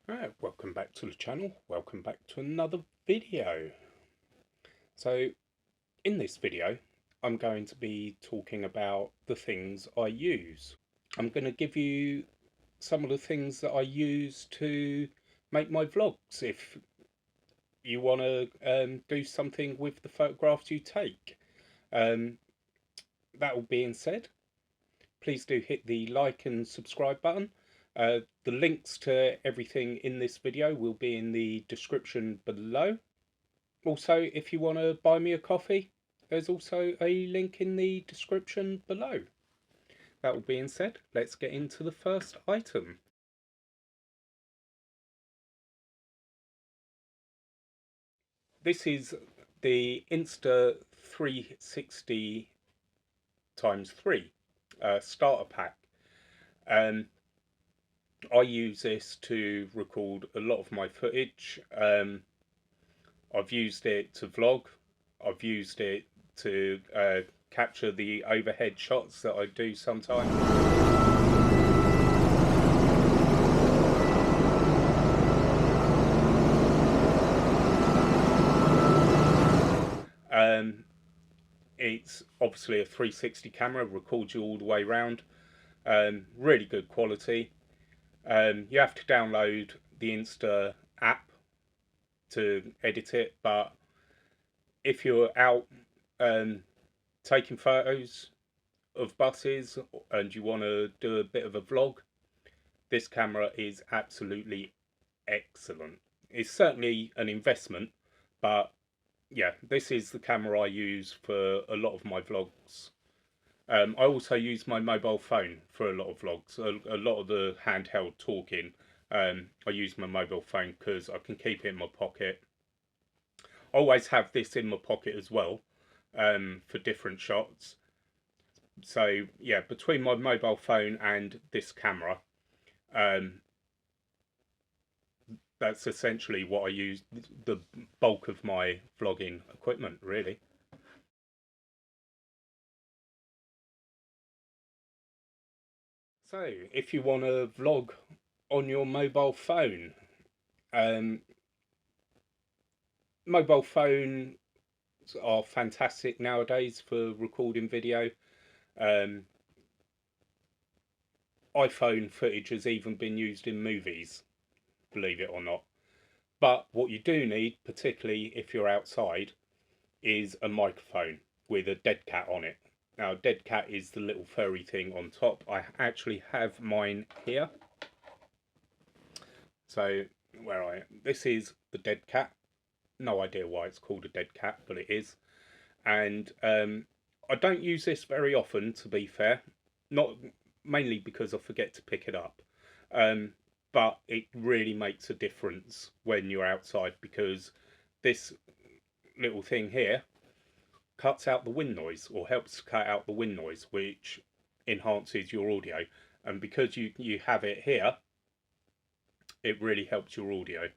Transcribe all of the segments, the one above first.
Alright, welcome back to the channel. Welcome back to another video. So in this video, I'm going to be talking about the things I use. I'm going to give you some of the things that I use to make my vlogs if you want to do something with the photographs you take. That all being said, please do hit the like and subscribe button. The links to everything in this video will be in the description below. Also, if you want to buy me a coffee, there's also a link in the description below. That all being said, let's get into the first item. This is the Insta360 x 3 starter pack. I use this to record a lot of my footage. I've used it to vlog. I've used it to capture the overhead shots that I do sometimes. It's obviously a 360 camera, records you all the way around. Really good quality. You have to download the Insta app to edit it, but if you're out taking photos of buses and you want to do a bit of a vlog, this camera is absolutely excellent. It's certainly an investment, but yeah, this is the camera I use for a lot of my vlogs. I also use my mobile phone for a lot of vlogs. A lot of the handheld talking, I use my mobile phone because I can keep it in my pocket. I always have this in my pocket as well for different shots. So yeah, between my mobile phone and this camera, that's essentially what I use the bulk of my vlogging equipment, really. So if you want to vlog on your mobile phone, mobile phones are fantastic nowadays for recording video. iPhone footage has even been used in movies, believe it or not. But what you do need, particularly if you're outside, is a microphone with a dead cat on it. Now, dead cat is the little furry thing on top. I actually have mine here. So, this is the dead cat. No idea why it's called a dead cat, but it is. And I don't use this very often, to be fair. Not mainly because I forget to pick it up. But it really makes a difference when you're outside, because this little thing here cuts out the wind noise, or helps cut out the wind noise, which enhances your audio. And because you have it here, it really helps your audio.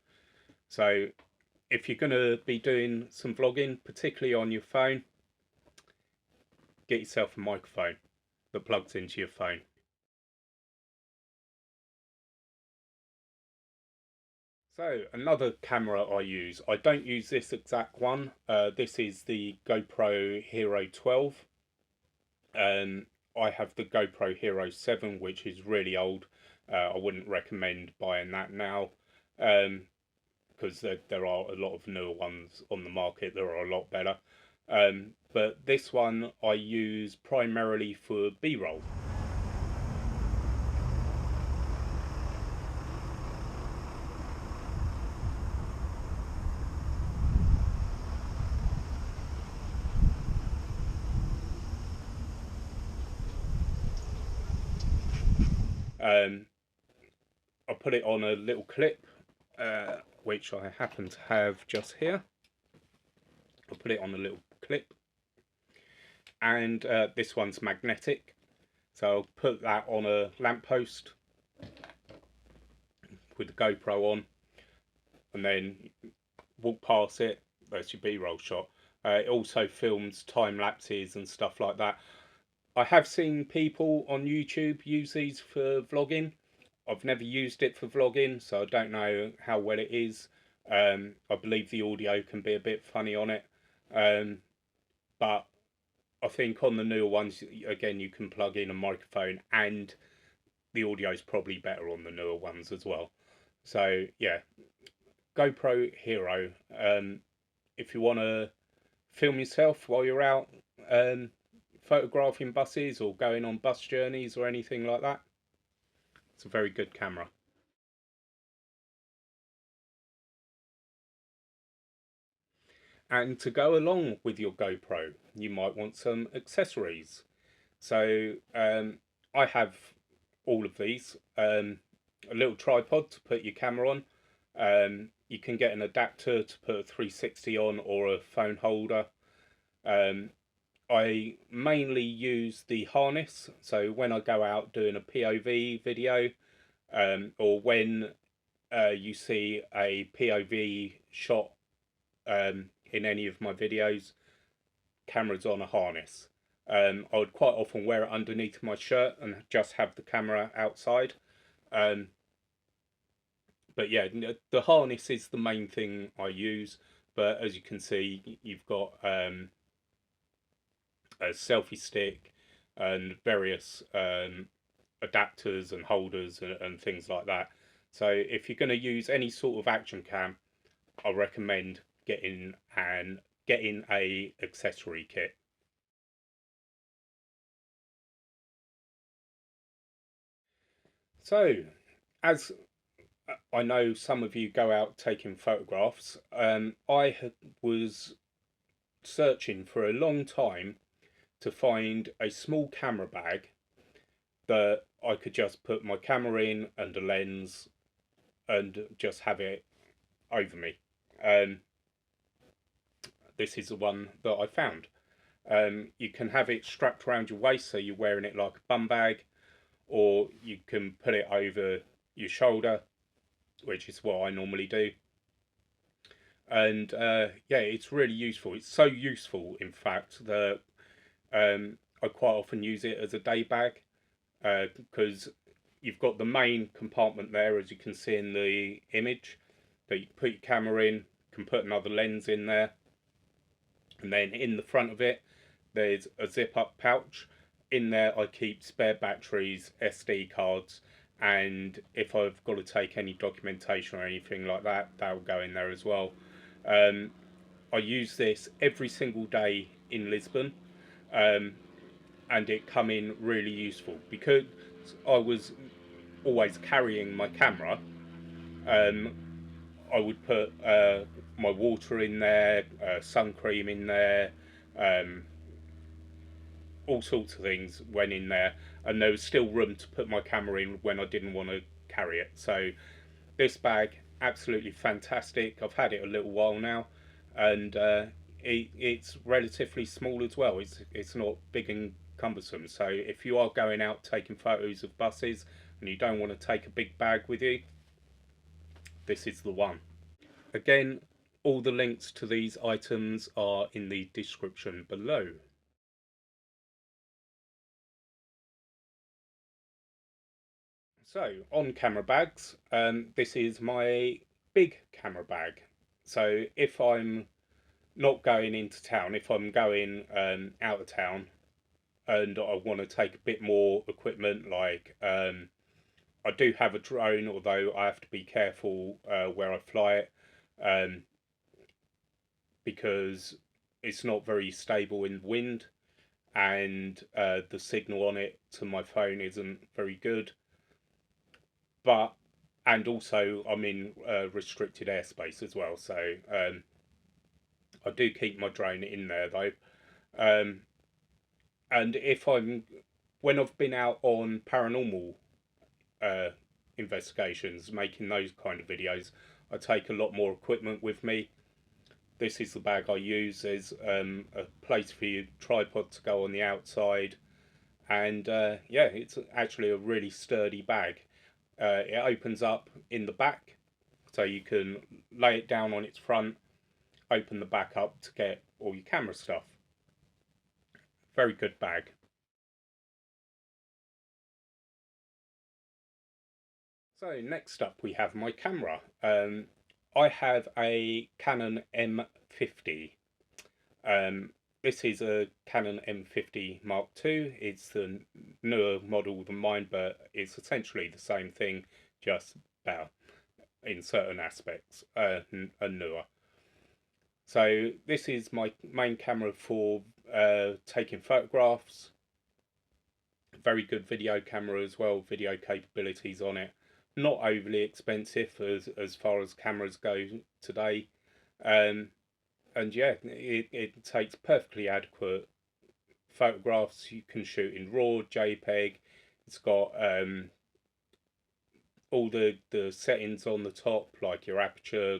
So if you're going to be doing some vlogging, particularly on your phone, get yourself a microphone that plugs into your phone. So another camera I use, I don't use this exact one. This is the GoPro Hero 12. I have the GoPro Hero 7, which is really old. I wouldn't recommend buying that now, because there are a lot of newer ones on the market that are a lot better. But this one I use primarily for B-roll. I put it on a little clip, which I happen to have just here. I'll put it on a little clip, and this one's magnetic, so I'll put that on a lamppost with the GoPro on, and then walk past it. There's your B-roll shot. It also films time lapses and stuff like that. I have seen people on YouTube use these for vlogging. I've never used it for vlogging, so I don't know how well it is. I believe the audio can be a bit funny on it, but I think on the newer ones, again, you can plug in a microphone, and the audio is probably better on the newer ones as well. So yeah, GoPro Hero. If you want to film yourself while you're out photographing buses or going on bus journeys or anything like that, it's a very good camera. And to go along with your GoPro, you might want some accessories. So I have all of these. A little tripod to put your camera on. You can get an adapter to put a 360 on, or a phone holder. I mainly use the harness. So when I go out doing a POV video, or when you see a POV shot in any of my videos, camera's on a harness. I would quite often wear it underneath my shirt and just have the camera outside. But yeah, the harness is the main thing I use. But as you can see, you've got a selfie stick and various adapters and holders and things like that. So if you're going to use any sort of action cam, I recommend getting a accessory kit. So, as I know some of you go out taking photographs, I was searching for a long time to find a small camera bag that I could just put my camera in and a lens and just have it over me. This is the one that I found. You can have it strapped around your waist, so you're wearing it like a bum bag, or you can put it over your shoulder, which is what I normally do. And yeah, it's really useful. It's so useful, in fact, that I quite often use it as a day bag, because you've got the main compartment there, as you can see in the image, that you put your camera in, can put another lens in there, and then in the front of it there's a zip up pouch. In there I keep spare batteries, SD cards, and if I've got to take any documentation or anything like that, that'll go in there as well. I use this every single day in Lisbon, and it come in really useful because I was always carrying my camera. I would put my water in there, sun cream in there, um, all sorts of things went in there, and there was still room to put my camera in when I didn't want to carry it. So this bag, absolutely fantastic. I've had it a little while now, and it's relatively small as well. It's not big and cumbersome. So if you are going out taking photos of buses and you don't want to take a big bag with you, this is the one. Again, all the links to these items are in the description below. So, on camera bags, this is my big camera bag. So if I'm not going into town, if I'm going out of town and I want to take a bit more equipment, like I do have a drone, although I have to be careful where I fly it, um, because it's not very stable in wind, and the signal on it to my phone isn't very good. But and also I'm in restricted airspace as well, so I do keep my drone in there though. Um, and if I'm when I've been out on paranormal uh, investigations, making those kind of videos, I take a lot more equipment with me. This is the bag I use. There's a place for your tripod to go on the outside, and yeah, it's actually a really sturdy bag. It opens up in the back, so you can lay it down on its front, open the back up to get all your camera stuff. Very good bag. So next up we have my camera. I have a Canon M50. Um, this is a Canon M50 Mark II. It's the newer model than mine, but it's essentially the same thing, just better in certain aspects and newer. So this is my main camera for taking photographs. Very good video camera as well, video capabilities on it. Not overly expensive as far as cameras go today. Um, and yeah, it takes perfectly adequate photographs. You can shoot in RAW, JPEG. It's got all the settings on the top, like your aperture,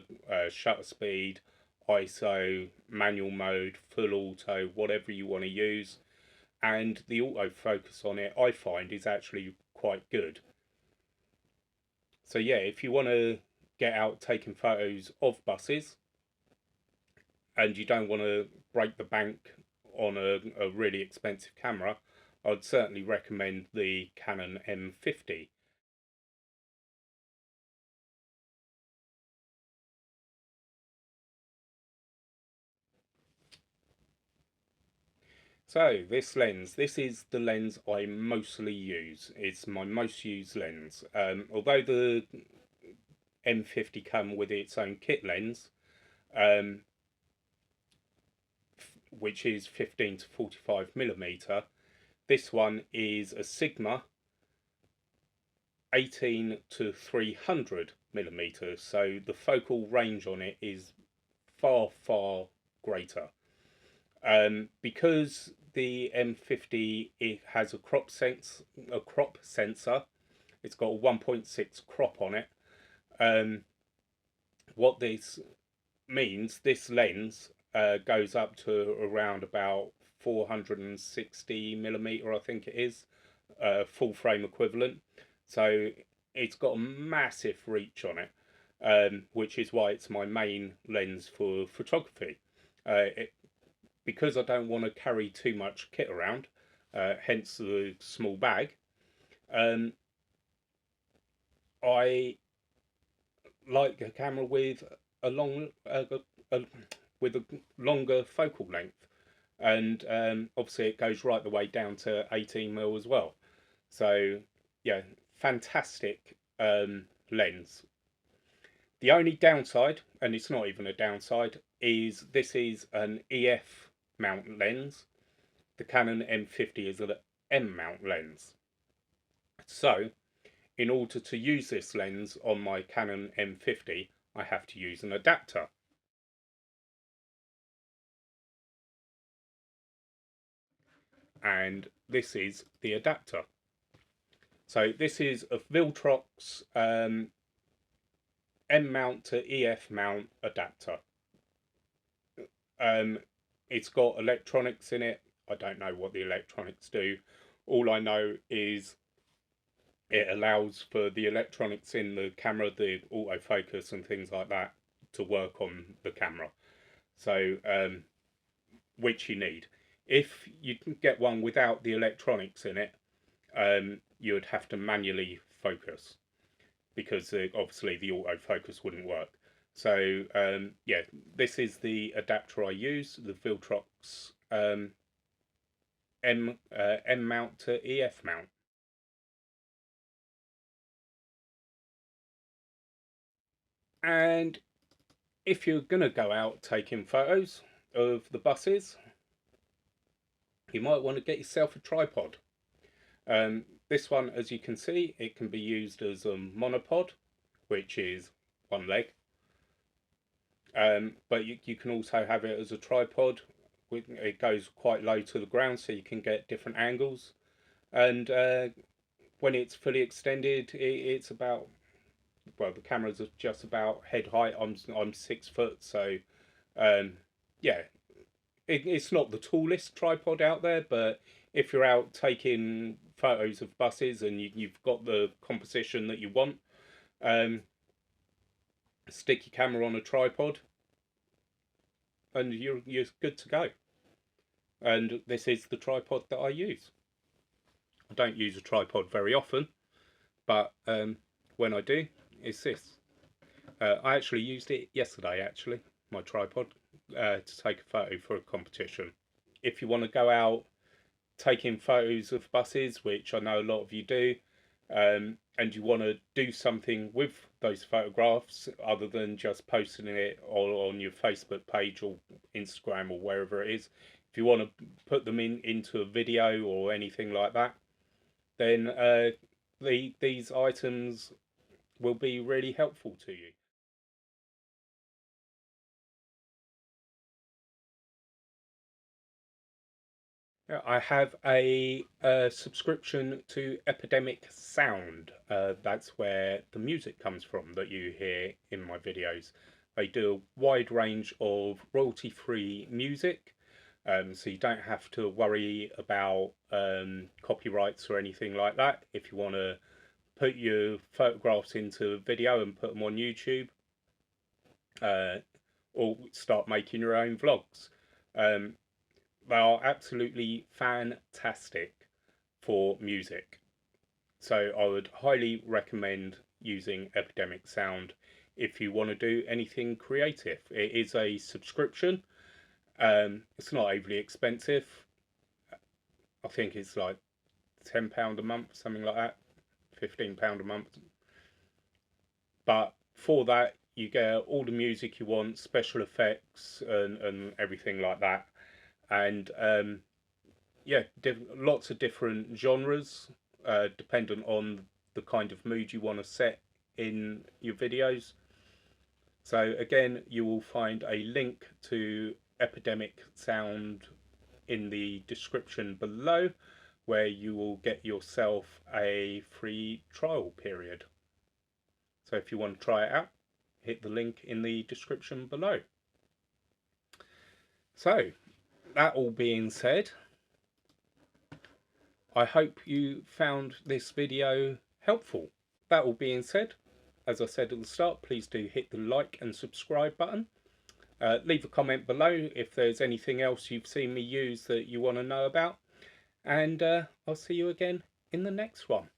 shutter speed, ISO, manual mode, full auto, whatever you want to use. And the autofocus on it, I find, is actually quite good. So yeah, if you want to get out taking photos of buses and you don't want to break the bank on a really expensive camera, I'd certainly recommend the Canon M50. So this lens, this is the lens I mostly use. It's my most used lens. Although the M50 come with its own kit lens, um, which is 15 to 45mm, this one is a Sigma 18 to 300mm. So the focal range on it is far, far greater. Because the M50 it has a crop sensor. It's got a 1.6 crop on it. What this means, this lens goes up to around about 460mm, I think it is, full frame equivalent. So it's got a massive reach on it, which is why it's my main lens for photography. Because I don't want to carry too much kit around, hence the small bag. Um, I like a camera with a long, a, with a longer focal length, and obviously it goes right the way down to 18mm as well. So yeah, fantastic lens. The only downside, and it's not even a downside, is this is an EF mount lens. The Canon M50 is an M mount lens. So in order to use this lens on my Canon M50, I have to use an adapter. And this is the adapter. So this is a Viltrox M mount to EF mount adapter. It's got electronics in it. I don't know what the electronics do. All I know is it allows for the electronics in the camera, the autofocus and things like that, to work on the camera. So, which you need. If you can get one without the electronics in it, you would have to manually focus because obviously the autofocus wouldn't work. So yeah, this is the adapter I use, the Viltrox M mount to EF mount. And if you're going to go out taking photos of the buses, you might want to get yourself a tripod. This one, as you can see, it can be used as a monopod, which is one leg. But you can also have it as a tripod. It goes quite low to the ground, so you can get different angles. And when it's fully extended, it's about, well, the cameras are just about head height. I'm 6 foot, so yeah, it's not the tallest tripod out there, but if you're out taking photos of buses and you've got the composition that you want, stick your camera on a tripod and you're good to go. And this is the tripod that I use. I don't use a tripod very often, but when I do is this. I actually used it yesterday, actually, my tripod, to take a photo for a competition. If you want to go out taking photos of buses, which I know a lot of you do, and you want to do something with those photographs other than just posting it on your Facebook page or Instagram or wherever it is, if you want to put them into a video or anything like that, then these items will be really helpful to you. I have a subscription to Epidemic Sound. That's where the music comes from that you hear in my videos. They do a wide range of royalty-free music, so you don't have to worry about copyrights or anything like that. If you want to put your photographs into a video and put them on YouTube, or start making your own vlogs. They are absolutely fantastic for music. So I would highly recommend using Epidemic Sound if you want to do anything creative. It is a subscription. It's not overly expensive. I think it's like £10 a month, something like that. £15 a month. But for that, you get all the music you want, special effects and everything like that. And yeah, lots of different genres, dependent on the kind of mood you want to set in your videos. So again, you will find a link to Epidemic Sound in the description below, where you will get yourself a free trial period. So if you want to try it out, hit the link in the description below. So that all being said, I hope you found this video helpful. That all being said, as I said at the start, please do hit the like and subscribe button. Leave a comment below if there's anything else you've seen me use that you want to know about. And I'll see you again in the next one.